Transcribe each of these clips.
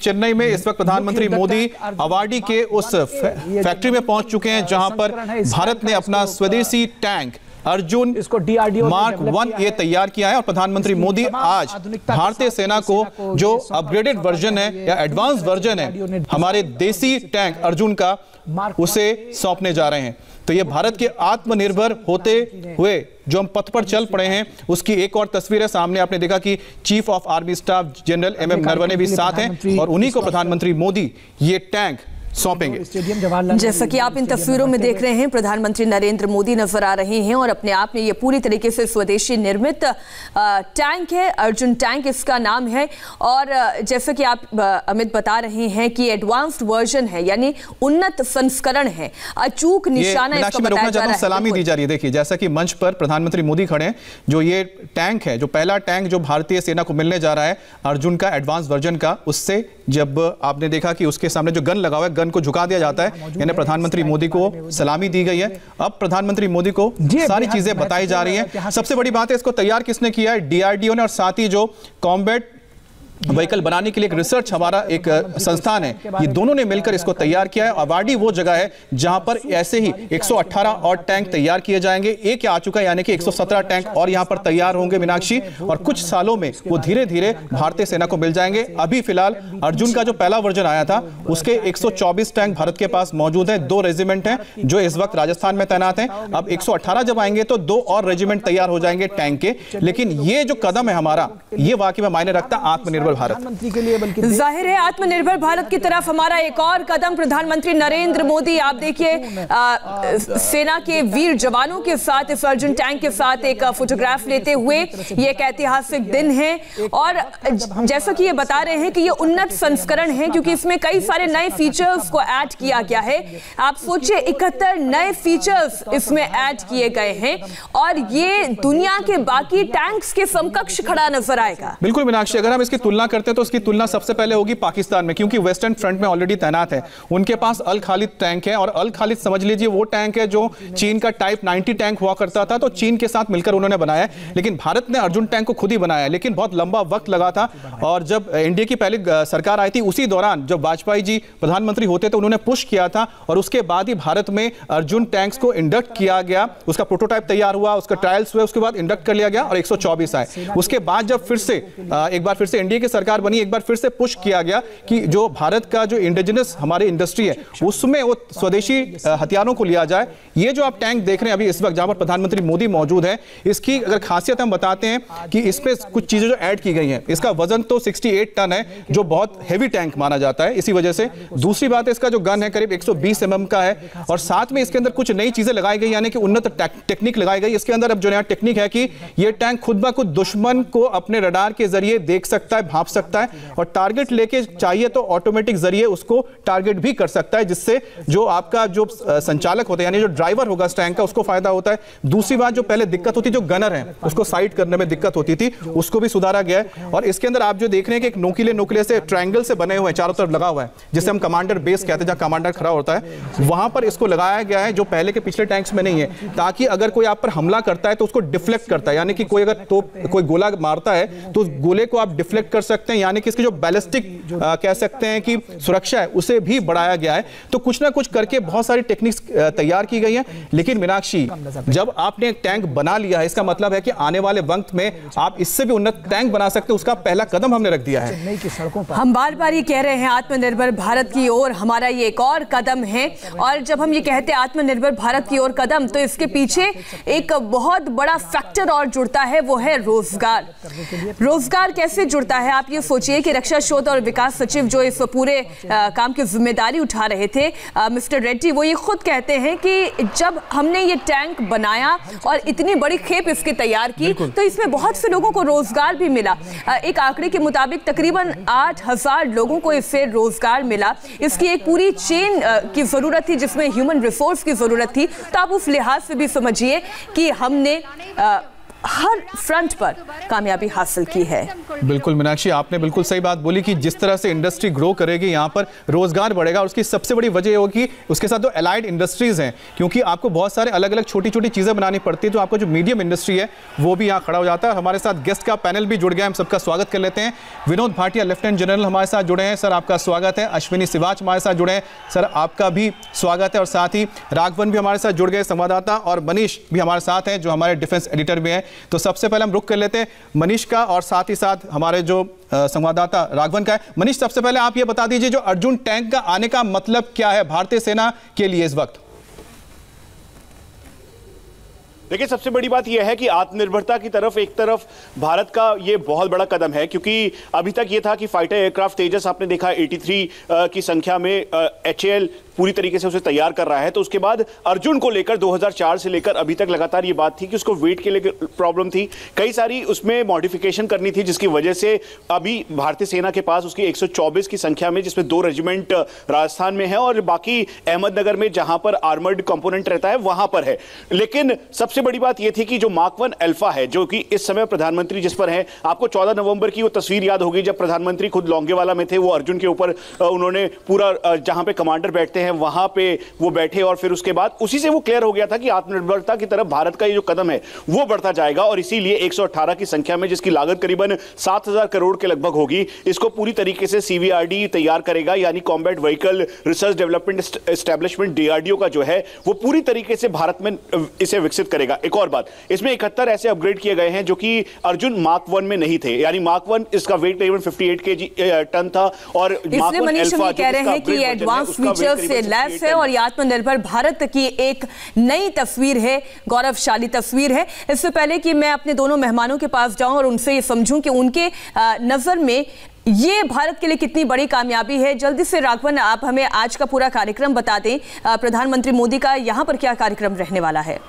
चेन्नई में इस वक्त प्रधानमंत्री मोदी अवाडी के उस फैक्ट्री में पहुंच चुके हैं जहां पर भारत ने अपना स्वदेशी टैंक अर्जुन मार्क 1 ये तैयार किया है। और प्रधानमंत्री मोदी आज भारतीय सेना को जो अपग्रेडेड वर्जन है या एडवांस वर्जन है हमारे देसी टैंक अर्जुन का, उसे सौंपने जा रहे हैं। तो ये भारत के आत्मनिर्भर होते हुए जो हम पथ पर चल पड़े हैं उसकी एक और तस्वीर है सामने। आपने देखा कि chief of army staff general MM Naravane भी साथ हैं और उन्हीं को प्रधानमंत्री मोदी ये टैंक सौंपेंगे। जैसा कि आप इन तस्वीरों में देख रहे हैं, प्रधानमंत्री नरेंद्र मोदी नजर आ रहे हैं और अपने आप में ये पूरी तरीके से स्वदेशी निर्मित टैंक है, अर्जुन टैंक इसका नाम है। और जैसा कि आप अमित बता रहे हैं कि एडवांस्ड वर्जन है, यानी उन्नत संस्करण है, अचूक निशाना इसका बताया जा रहा है। सलामी दी जा रही है। देखिए जैसा कि मंच पर प्रधानमंत्री मोदी खड़े हैं, जो ये टैंक है, जो पहला टैंक जो भारतीय सेना को मिलने जा रहा है अर्जुन का एडवांस वर्जन का, उससे जब आपने देखा कि उसके सामने जो गन लगा हुआ है, गन को झुका दिया जाता है, यानी प्रधानमंत्री मोदी को सलामी दी गई है। अब प्रधानमंत्री मोदी को सारी चीजें बताई जा रही हैं। सबसे बड़ी बात है इसको तैयार किसने किया है? DRDO ने, और साथ ही जो कॉम्बैट व्हीकल बनाने के लिए एक रिसर्च हमारा एक संस्थान है, ये दोनों ने मिलकर इसको तैयार किया है। अवाडी वो जगह है जहां पर ऐसे ही 118 और टैंक तैयार किए जाएंगे। एक आ चुका है, यानी कि 117 टैंक और यहां पर तैयार होंगे मीनाक्षी, और कुछ सालों में वो धीरे धीरे भारतीय सेना को मिल जाएंगे। अभी फिलहाल अर्जुन का जो पहला वर्जन आया था उसके 124 टैंक भारत के पास मौजूद है। 2 रेजिमेंट हैं जो इस वक्त राजस्थान में तैनात हैं। अब 118 जब आएंगे तो 2 और रेजिमेंट तैयार हो जाएंगे टैंक के। लेकिन ये जो कदम है हमारा, ये वाकई में मायने रखता है आत्मनिर्भर प्रधानमंत्री के लिए, बल्कि जाहिर है आत्मनिर्भर भारत की तरफ हमारा एक और कदम। प्रधानमंत्री नरेंद्र मोदी, आप देखिए सेना के वीर जवानों के साथ इस अर्जुन टैंक के साथ एक फोटोग्राफ लेते हुए, ये एक ऐतिहासिक दिन है। और जैसा कि ये बता रहे हैं कि ये उन्नत संस्करण है क्योंकि इसमें कई सारे नए फीचर्स को ऐड किया गया है। आप सोचिए 71 नए फीचर्स इसमें ऐड किए गए हैं और ये दुनिया के बाकी टैंक्स के समकक्ष खड़ा नजर आएगा। बिल्कुल मीनाक्षी, अगर हम इसकी तुलना करते हैं तो उसकी तुलना सबसे पहले होगी पाकिस्तान में, क्योंकि वेस्टर्न फ्रंट में ऑलरेडी तैनात है। उनके पास अल खालिद टैंक है और अल खालिद समझ लीजिए वो टैंक है जो चीन का टाइप 90 टैंक हुआ करता था, तो चीन के साथ मिलकर उन्होंने बनाया है। लेकिन भारत ने अर्जुन टैंक को खुद ही बनाया, लेकिन बहुत लंबा वक्त लगा था। और जब इंडिया की पहली सरकार आई थी उसी दौरान जब वाजपेयी जी प्रधानमंत्री होते तो उन्होंने पुश किया था और उसके बाद ही भारत में अर्जुन टैंक्स को इंडक्ट किया गया। उसका प्रोटोटाइप तैयार हुआ, उसका ट्रायल्स हुए, उसके बाद इंडक्ट कर लिया गया और 124 आए। उसके बाद जब फिर से एक बार फिर से इंडिया की सरकार बनी, एक बार फिर से पुश किया गया कि जो भारत का जो इंडिजिनस हमारी इंडस्ट्री है उसमें वो स्वदेशी हथियारों को लिया जाए। ये जो आप टैंक देख रहे हैं अभी इस वक्त जहां पर प्रधानमंत्री मोदी मौजूद है, इसकी अगर खासियत हम बताते हैं कि इस पे कुछ चीजें जो ऐड की गई हैं। इसका वजन तो 68 टन है जो बहुत हेवी टैंक माना जाता है इसी वजह से। दूसरी बात है इसका जो गन है करीब 120 mm का है और साथ में इसके अंदर कुछ नई चीजें लगाई गई, यानी कि उन्नत टेक्निक लगाई गई। इसके अंदर अब जो नया टेक्निक है कि ये टैंक खुद ब खुद दुश्मन को अपने रडार के जरिए देख सकता है, भांप सकता है और टारगेट लेके चाहिए तो ऑटोमेटिक जरिए उसको टारगेट भी कर सकता है, जिससे जो आपका जो संचालक होता है यानी जो ड्राइवर होगा इस टैंक का उसको फायदा होता है। दूसरी बात जो पहले दिक्कत होती जो गनर है उसको साइड करने में दिक्कत होती थी, उसको भी सुधारा गया है। और इसके अंदर आप जो देख रहे हैं कि एक नोकीले से ट्रायंगल से बने हुए चारों तरफ लगा हुआ है, जिसे हम कमांडर बेस कहते हैं, जहां कमांडर खड़ा होता है वहां पर इसको लगाया गया है, जो पहले के पिछले टैंक्स में नहीं है, ताकि अगर कोई आप पर हमला करता है तो उसको डिफ्लेक्ट करता है, यानी कि कोई अगर तो कोई गोला मारता है तो उस गोले को आप डिफ्लेक्ट कर सकते हैं, यानी कि इसकी जो बैलिस्टिक कह सकते हैं कि सुरक्षा है उसे भी बढ़ाया गया है। तो कुछ ना कुछ करके बहुत सारी टेक्निक्स तैयार की गई हैं। लेकिन मीनाक्षी, जब आपने एक टैंक बना लिया है इसका मतलब है कि आने वाले वक्त में आप इससे भी उन्नत टैंक बना सकते हैं, उसका पहला कदम हमने रख दिया है। हम बार बार ये कह रहे हैं आत्मनिर्भर भारत की ओर हमारा ये एक और कदम है, और जब हम ये कहते हैं आत्मनिर्भर भारत की ओर कदम, तो इसके पीछे एक बहुत बड़ा फैक्टर और जुड़ता है, वो है रोजगार। रोजगार कैसे जुड़ता है? आप ये सोचिए कि रक्षा शोध और विकास सचिव जो इस पूरे काम की जिम्मेदारी उठा रहे थे मिस्टर रेड्डी, वो ये खुद कहते हैं कि जब हमने ये टैंक बनाया और इतनी बड़ी खेप इसकी तैयार की तो इसमें बहुत से लोगों को रोजगार भी मिला। एक आंकड़े के मुताबिक तकरीबन 8,000 लोगों को इससे रोजगार मिला। इसकी एक पूरी चेन की जरूरत थी जिसमें ह्यूमन रिसोर्स की जरूरत थी। तो आप उस लिहाज से भी समझिए कि हमने हर फ्रंट पर कामयाबी हासिल की है। बिल्कुल मीनाक्षी, आपने बिल्कुल सही बात बोली कि जिस तरह से इंडस्ट्री ग्रो करेगी यहाँ पर रोजगार बढ़ेगा, और उसकी सबसे बड़ी वजह ये होगी उसके साथ जो एलाइड इंडस्ट्रीज हैं, क्योंकि आपको बहुत सारे अलग अलग छोटी छोटी चीज़ें बनानी पड़ती है, तो आपको जो मीडियम इंडस्ट्री है वो भी यहाँ खड़ा हो जाता है। हमारे साथ गेस्ट का पैनल भी जुड़ गया, हम सबका स्वागत कर लेते हैं। विनोद भाटिया लेफ्टिनेंट जनरल हमारे साथ जुड़े हैं, सर आपका स्वागत है। अश्विनी सिवाच हमारे साथ जुड़े हैं, सर आपका भी स्वागत है। और साथ ही राघवन भी हमारे साथ जुड़ गए, संवाददाता, और मनीष भी हमारे साथ हैं जो हमारे डिफेंस एडिटर भी हैं। तो सबसे पहले हम रुक कर लेते हैं मनीष का, और साथ ही साथ हमारे जो संवाददाता राघवन का है। मनीष, सबसे पहले आप ये बता दीजिए जो अर्जुन टैंक का आने का मतलब क्या है भारतीय सेना के लिए इस वक्त? देखिए, सबसे बड़ी बात यह है कि आत्मनिर्भरता की तरफ एक तरफ भारत का ये बहुत बड़ा कदम है, क्योंकि अभी तक ये था कि फाइटर एयरक्राफ्ट तेजस आपने देखा 83 की संख्या में HAL पूरी तरीके से उसे तैयार कर रहा है। तो उसके बाद अर्जुन को लेकर 2004 से लेकर अभी तक लगातार ये बात थी कि उसको वेट के लिए प्रॉब्लम थी, कई सारी उसमें मॉडिफिकेशन करनी थी, जिसकी वजह से अभी भारतीय सेना के पास उसकी 124 की संख्या में, जिसमें 2 रेजिमेंट राजस्थान में है और बाकी अहमदनगर में जहां पर आर्मर्ड कंपोनेंट रहता है वहां पर है। लेकिन सबसे बड़ी बात यह थी कि जो मार्क 1 अल्फा है, जो कि इस समय प्रधानमंत्री जिस पर है, आपको 14 नवंबर की वो तस्वीर याद होगी जब प्रधानमंत्री खुद लौंगेवाला में थे, वो अर्जुन के ऊपर उन्होंने पूरा जहां पे कमांडर बैठते हैं वहां पे वो बैठे, और फिर उसके बाद उसी से वो क्लियर हो गया था कि आत्मनिर्भरता की तरफ भारत का ये जो कदम है वो बढ़ता जाएगा। और इसीलिए 118 की संख्या में, जिसकी लागत करीबन 7000 करोड़ के लगभग होगी, इसको पूरी तरीके से CVRD तैयार करेगा, यानी combat vehicle research development establishment DRDO का जो है वो पूरी तरीके से भारत में इसे विकसित करेगा। एक और बात, इसमें 71 ऐसे अपग्रेड किए गए हैं जो कि अर्जुन मार्क 1 में नहीं थे, यानी मार्क 1 इसका वेट करीबन 58 kg टन था, और मार्क 1 अल्फा कह रहे हैं कि एडवांस फीचर से लैस है और ये आत्मनिर्भर भारत की एक नई तस्वीर है, गौरवशाली तस्वीर है। इससे पहले कि मैं अपने दोनों मेहमानों के पास जाऊं और उनसे ये समझूं कि उनके नजर में ये भारत के लिए कितनी बड़ी कामयाबी है, जल्दी से राघवन आप हमें आज का पूरा कार्यक्रम बता दें। प्रधानमंत्री मोदी का यहां पर क्या कार्यक्रम रहने वाला है?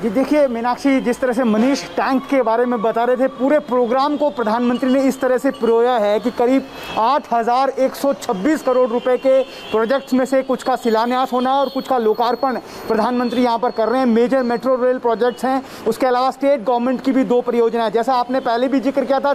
जी देखिए मीनाक्षी, जिस तरह से मनीष टैंक के बारे में बता रहे थे, पूरे प्रोग्राम को प्रधानमंत्री ने इस तरह से पिरोया है कि करीब 8126 करोड़ रुपए के प्रोजेक्ट्स में से कुछ का शिलान्यास होना और कुछ का लोकार्पण प्रधानमंत्री यहां पर कर रहे हैं। मेजर मेट्रो रेल प्रोजेक्ट्स हैं, उसके अलावा स्टेट गवर्नमेंट की भी 2 परियोजनाएं। जैसा आपने पहले भी जिक्र किया था,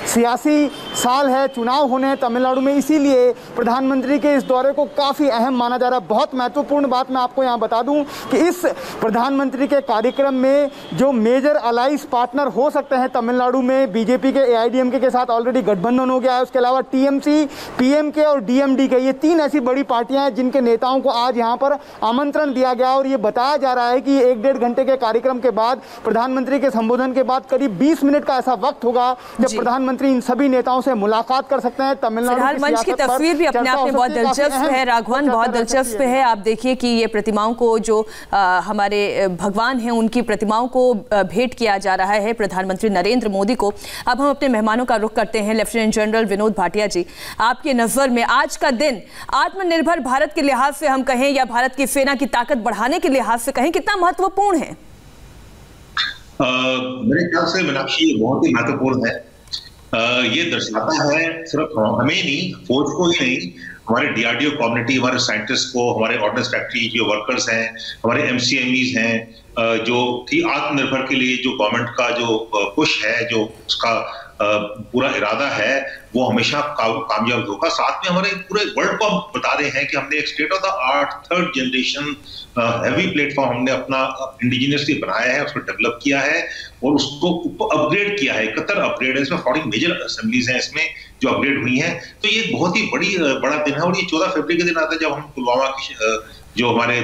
86 साल है, चुनाव होने हैं तमिलनाडु में, इसीलिए प्रधानमंत्री के इस दौरे को काफ़ी अहम माना जा रहा है। बहुत महत्वपूर्ण बात मैं आपको यहाँ बता दूँ कि इस प्रधानमंत्री के कार्यक्रम में जो मेजर अलाइंस पार्टनर हो सकते हैं तमिलनाडु में, बीजेपी के AIADMK के साथ ऑलरेडी गठबंधन हो गया है, उसके अलावा TMC, PMK और DMDK, ये 3 ऐसी बड़ी पार्टियां हैं जिनके नेताओं को आज यहां पर आमंत्रण दिया गया। और ये बताया जा रहा है कि 1-1.5 घंटे के कार्यक्रम के बाद, प्रधानमंत्री के संबोधन के बाद करीब 20 मिनट का ऐसा वक्त होगा जब प्रधानमंत्री इन सभी नेताओं से मुलाकात कर सकते हैं। तमिलनाडु मंच की तस्वीर भी अपने आप में बहुत दिलचस्प है राघवन, बहुत दिलचस्प है। आप देखिए कि ये प्रतिमाओं को जो हमारे भगवान हैं उनकी प्रतिमाओं को भेंट किया जा रहा है प्रधानमंत्री नरेंद्र मोदी को। अब हम अपने मेहमानों का रुख करते हैं। लेफ्टिनेंट जनरल विनोद भाटिया जी, आपके नजर में आज का दिन आत्मनिर्भर भारत के लिहाज से हम कहें या भारत की सेना की ताकत बढ़ाने के लिहाज से कहें, कितना महत्वपूर्ण है? मेरे ख्याल से मीनाक्षी बहुत ही महत्वपूर्ण है। ये दर्शाता है सिर्फ हमें नहीं, फौज को ही नहीं, हमारे DRDO कम्युनिटी, हमारे साइंटिस्ट को, हमारे ऑर्डिनेंस फैक्ट्री जो वर्कर्स हैं, हमारे MCMEs हैं, जो कि आत्मनिर्भर के लिए जो गवर्नमेंट का जो पुश है, जो उसका पूरा इरादा है, वो हमेशा कामयाब होगा। साथ में हमारे पूरे वर्ल्ड को हम बता रहे हैं कि हमने एक state of the art 3rd generation heavy platform हमने अपना इंडिजिनियसली बनाया है, उसको डेवलप किया है और उसको अपग्रेड किया है। 71 अपग्रेड है, इसमें 40 मेजर असेंबलीज हैं इसमें जो अपग्रेड हुई हैं। तो ये बहुत ही बड़ा दिन है और ये 14 फरवरी के दिन आता है जब हम पुलवामा की जो हमारे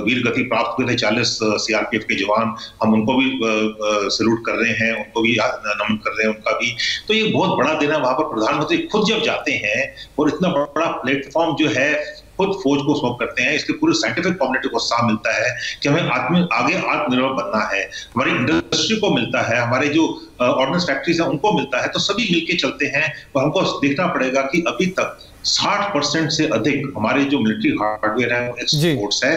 वीर गति प्राप्त हुए थे 40 CRPF के जवान, हम उनको भी सैल्यूट कर रहे हैं, उनको भी नमन कर रहे हैं उनका भी। तो ये बहुत बड़ा दिन है। वहां पर प्रधानमंत्री खुद जब जाते हैं और इतना बड़ा प्लेटफॉर्म जो है खुद फौज को सौंप करते हैं, इसके पूरे साइंटिफिक कम्युनिटी को उत्साह मिलता है कि हमें आगे आत्मनिर्भर बनना है, हमारी इंडस्ट्री को मिलता है, हमारे जो ऑर्डिनेंस फैक्ट्रीज हैं उनको मिलता है। तो सभी मिलके चलते हैं और हमको देखना पड़ेगा कि अभी तक 60% से अधिक हमारे जो मिलिट्री हार्डवेयर है, एक्सपोर्ट्स है,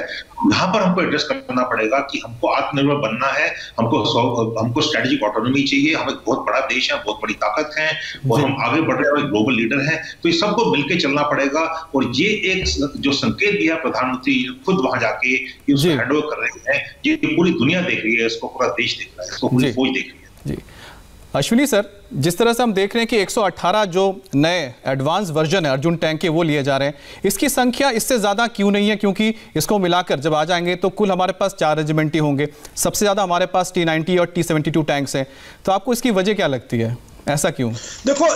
यहाँ पर हमको एड्रेस करना पड़ेगा कि हमको आत्मनिर्भर बनना है, हमको स्ट्रेटेजिक ऑटोनॉमी चाहिए, हम एक बहुत बड़ा देश है, बहुत बड़ी ताकत है और हम आगे बढ़ रहे हैं, ग्लोबल लीडर हैं, तो ये सबको मिलकर चलना पड़ेगा। और ये एक जो संकेत दिया प्रधानमंत्री खुद वहां जाके उसको हैंडओवर कर रहे हैं, ये पूरी दुनिया देख रही है, इसको पूरा देश देख रहा है, इसको पूरी फौज देख रही है। अश्विनी सर, जिस तरह से हम देख रहे हैं कि 118 जो नए एडवांस वर्जन है अर्जुन टैंक के वो लिए जा रहे हैं, इसकी संख्या इससे ज़्यादा क्यों नहीं है? क्योंकि इसको मिलाकर जब आ जाएंगे तो कुल हमारे पास 4 रेजिमेंट ही होंगे, सबसे ज़्यादा हमारे पास T-90 और T-72 टैंक्स हैं, तो आपको इसकी वजह क्या लगती है, ऐसा क्यों? देखो,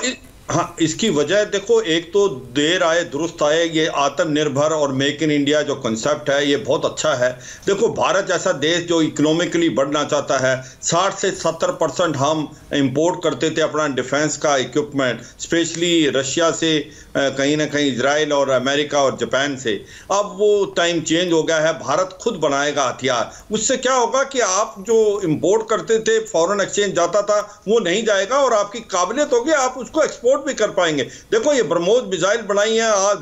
हाँ, इसकी वजह देखो, एक तो देर आए दुरुस्त आए, ये आत्मनिर्भर और मेक इन इंडिया जो कंसेप्ट है ये बहुत अच्छा है। देखो, भारत जैसा देश जो इकोनॉमिकली बढ़ना चाहता है, 60 से 70% हम इंपोर्ट करते थे अपना डिफेंस का इक्विपमेंट, स्पेशली रशिया से, कहीं ना कहीं इजराइल और अमेरिका और जापान से। अब वो टाइम चेंज हो गया है, भारत खुद बनाएगा हथियार। उससे क्या होगा कि आप जो इंपोर्ट करते थे, फॉरेन एक्सचेंज जाता था, वो नहीं जाएगा और आपकी काबिलियत होगी, आप उसको एक्सपोर्ट भी कर पाएंगे। देखो, ये ब्रह्मोस मिसाइल बनाई है, आज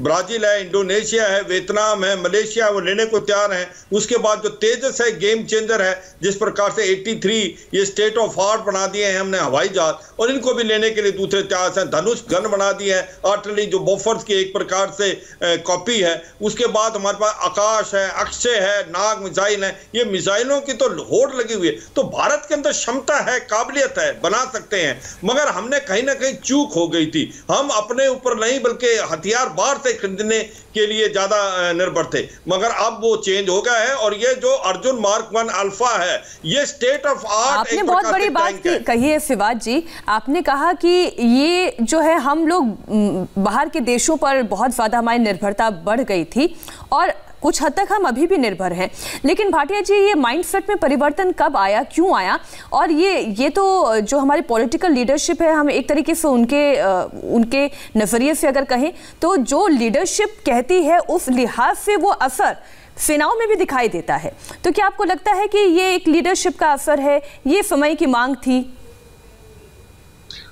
ब्राजील है, इंडोनेशिया है, वियतनाम है, मलेशिया, वो लेने को तैयार है। उसके बाद जो तेजस है, गेम चेंजर है, जिस प्रकार से 83 ये स्टेट ऑफ आर्ट बना दिए हैं हमने हवाई जहाज, और इनको भी लेने के लिए दूसरे तैयार हैं। धनुष गन बना दी है, आर्टिलरी जो बोफर्स की एक प्रकार से कॉपी है। उसके बाद हमारे पास आकाश है, अक्षय है, नाग मिसाइल है, ये मिसाइलों की तो होड़ लगी हुई है। तो भारत के अंदर क्षमता है, काबिलियत है, बना सकते हैं, मगर हमने कहीं ना कहीं चूक हो गई थी। हम अपने ऊपर नहीं बल्कि हथियार बाहर से खरीदने के लिए ज्यादा निर्भर थे, मगर अब वो चेंज हो गया है। और ये जो अर्जुन मार्क 1 अल्फा है, ये स्टेट ऑफ आर्ट। आपने बहुत बड़ी बात कही है फिवाद जी, आपने कहा कि ये जो है हम लोग बाहर के देशों पर बहुत ज्यादा हमारी निर्भरता बढ़ गई थी और कुछ हद तक हम अभी भी निर्भर हैं। लेकिन भाटिया जी, ये माइंडसेट में परिवर्तन कब आया, क्यों आया? और ये तो जो हमारी पॉलिटिकल लीडरशिप है, हम एक तरीके से उनके नजरिए से अगर कहें तो जो लीडरशिप कहती है उस लिहाज से वो असर सेनाओं में भी दिखाई देता है। तो क्या आपको लगता है कि ये एक लीडरशिप का असर है, ये समय की मांग थी?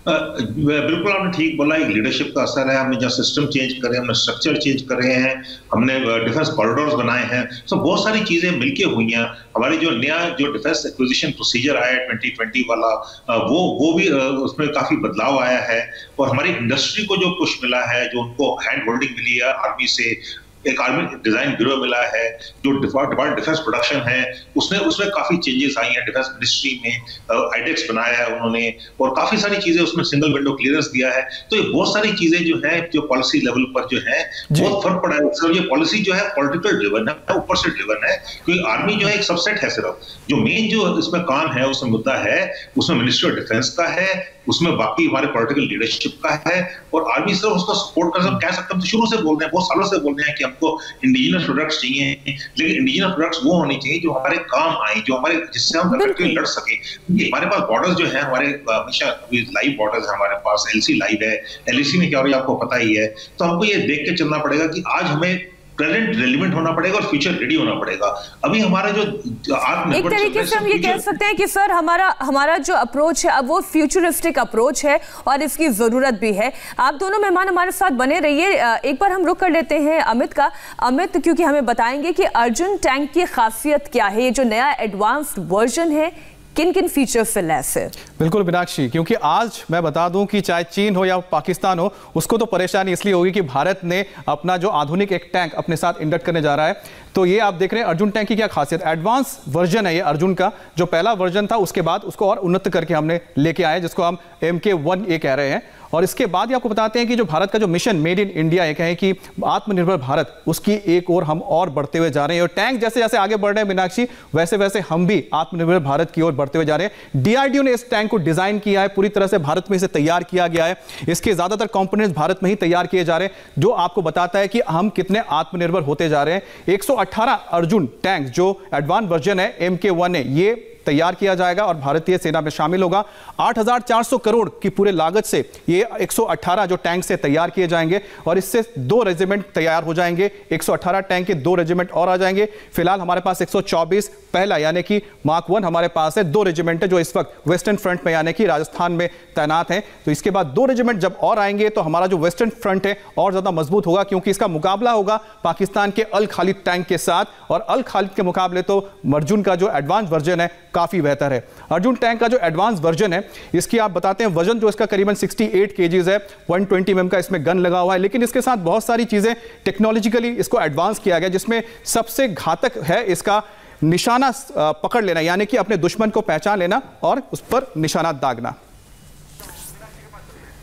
बिल्कुल आपने ठीक बोला, एक लीडरशिप का असर है। हमने जो सिस्टम चेंज करे, हमने स्ट्रक्चर चेंज करे हैं, हमने डिफेंस कॉरिडोर्स बनाए हैं, तो बहुत सारी चीजें मिलके हुई हैं। हमारी जो नया जो डिफेंस एक्विजिशन प्रोसीजर आया है 2020 वाला, वो भी उसमें काफी बदलाव आया है। और हमारी इंडस्ट्री को जो पुश मिला है, जो उनको हैंड होल्डिंग मिली है आर्मी से, एक आर्मी डिजाइन ब्यूरो मिला है, जो डिपार्टमेंट डिफेंस प्रोडक्शन है, उसमें काफी चेंजेस आई हैं। डिफेंस मिनिस्ट्री में आईडेक्स बनाया है उन्होंने, और काफी सारी चीजें उसमें सिंगल विंडो क्लियरेंस दिया है। तो ये बहुत सारी चीजें जो है, जो पॉलिसी लेवल पर जो है बहुत फर्क पड़ा है। सर, ये पॉलिसी जो है पॉलिटिकल ड्रिवन है, ऊपर से ड्रिवन है, क्योंकि आर्मी जो है एक सबसेट है। सिर्फ जो मेन जो इसमें काम है, उसमें मुद्दा है, उसमें मिनिस्ट्री ऑफ डिफेंस का है, उसमें बाकी हमारे पॉलिटिकल लीडरशिप का है, और आर्मी सिर्फ उसको सपोर्ट कर सकते। कह सकते हैं शुरू से बोल रहे हैं, बहुत सालों से बोल रहे हैं कि हमको इंडिजिनस प्रोडक्ट्स चाहिए, लेकिन इंडिजिनस प्रोडक्ट्स वो होने चाहिए जो हमारे काम आए, जो हमारे जिससे हम डायरेक्टली लड़ सके। हमारे पास बॉर्डर्स जो है, हमारे हमेशा लाइव बॉर्डर्स है हमारे पास, LC लाइव है, LAC में क्या हो रही है आपको पता ही है। तो हमको ये देख के चलना पड़ेगा कि आज हमें प्रेजेंट रेलिवेंट होना पड़ेगा और फ्यूचर रेडी होना पड़ेगा। अभी हमारा जो एक तरीके से हम ये कह सकते हैं कि सर हमारा जो अप्रोच है अब वो फ्यूचरिस्टिक अप्रोच है और इसकी जरूरत भी है। आप दोनों मेहमान हमारे साथ बने रहिए। एक बार हम रुक कर लेते हैं अमित का। अमित क्योंकि हमें बताएंगे कि अर्जुन टैंक की खासियत क्या है, ये जो नया एडवांस्ड वर्जन है, किन किन फीचर्स से लैस है? बिल्कुल मीनाक्षी, क्योंकि आज मैं बता दूं कि चाहे चीन हो या पाकिस्तान हो, उसको तो परेशानी इसलिए होगी कि भारत ने अपना जो आधुनिक एक टैंक अपने साथ इंडक्ट करने जा रहा है। तो ये आप देख रहे हैं अर्जुन टैंक की क्या खासियत, एडवांस वर्जन है ये अर्जुन का। जो पहला वर्जन था उसके बाद उसको और उन्नत करके हमने लेके आए, जिसको हम MK1A कह रहे हैं। और इसके बाद ही आपको बताते हैं कि जो भारत का जो मिशन मेड इन इंडिया एक है कि आत्मनिर्भर भारत, उसकी एक ओर हम और बढ़ते हुए जा रहे हैं। और टैंक जैसे जैसे आगे बढ़ रहे हैं मीनाक्षी, वैसे वैसे हम भी आत्मनिर्भर भारत की ओर बढ़ते हुए जा रहे हैं। DRDO ने इस टैंक को डिजाइन किया है, पूरी तरह से भारत में इसे तैयार किया गया है। इसके ज्यादातर कंपोनेंट्स भारत में ही तैयार किए जा रहे हैं, जो आपको बताता है कि हम कितने आत्मनिर्भर होते जा रहे हैं। 118 अर्जुन टैंक जो एडवांस वर्जन है MK1A, ये तैयार किया जाएगा और भारतीय सेना में शामिल होगा। 8,400 करोड़ की पूरे लागत से ये 118 जो टैंक से तैयार किए जाएंगे और इससे 2 रेजिमेंट तैयार हो जाएंगे। 118 टैंक के 2 रेजिमेंट और आ जाएंगे। फिलहाल हमारे पास 124 पहला यानी कि मार्क 1 हमारे पास है। 2 रेजिमेंट है जो इस वक्त वेस्टर्न फ्रंट में यानी कि राजस्थान में तैनात हैं। तो इसके बाद 2 रेजिमेंट जब और आएंगे तो हमारा जो वेस्टर्न फ्रंट है और ज्यादा मजबूत होगा, क्योंकि इसका मुकाबला होगा पाकिस्तान के अल खालिद टैंक के साथ। और अल खालिद के मुकाबले तो अर्जुन का जो एडवांस वर्जन है काफी बेहतर है। अर्जुन टैंक का जो एडवांस वर्जन है इसकी आप बताते हैं वजन जो इसका करीबन 68 केजीज है। 120 mm का इसमें गन लगा हुआ है, लेकिन इसके साथ बहुत सारी चीजें टेक्नोलॉजिकली इसको एडवांस किया गया, जिसमें सबसे घातक है इसका निशाना पकड़ लेना, यानी कि अपने दुश्मन को पहचान लेना और उस पर निशाना दागना।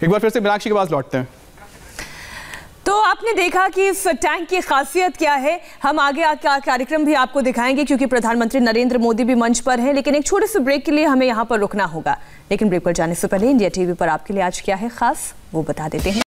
एक बार फिर से मीनाक्षी के पास लौटते हैं। तो आपने देखा कि इस टैंक की खासियत क्या है। हम आगे का कार्यक्रम भी आपको दिखाएंगे क्योंकि प्रधानमंत्री नरेंद्र मोदी भी मंच पर हैं, लेकिन एक छोटे से ब्रेक के लिए हमें यहां पर रुकना होगा। लेकिन ब्रेक पर जाने से पहले इंडिया टीवी पर आपके लिए आज क्या है खास वो बता देते हैं।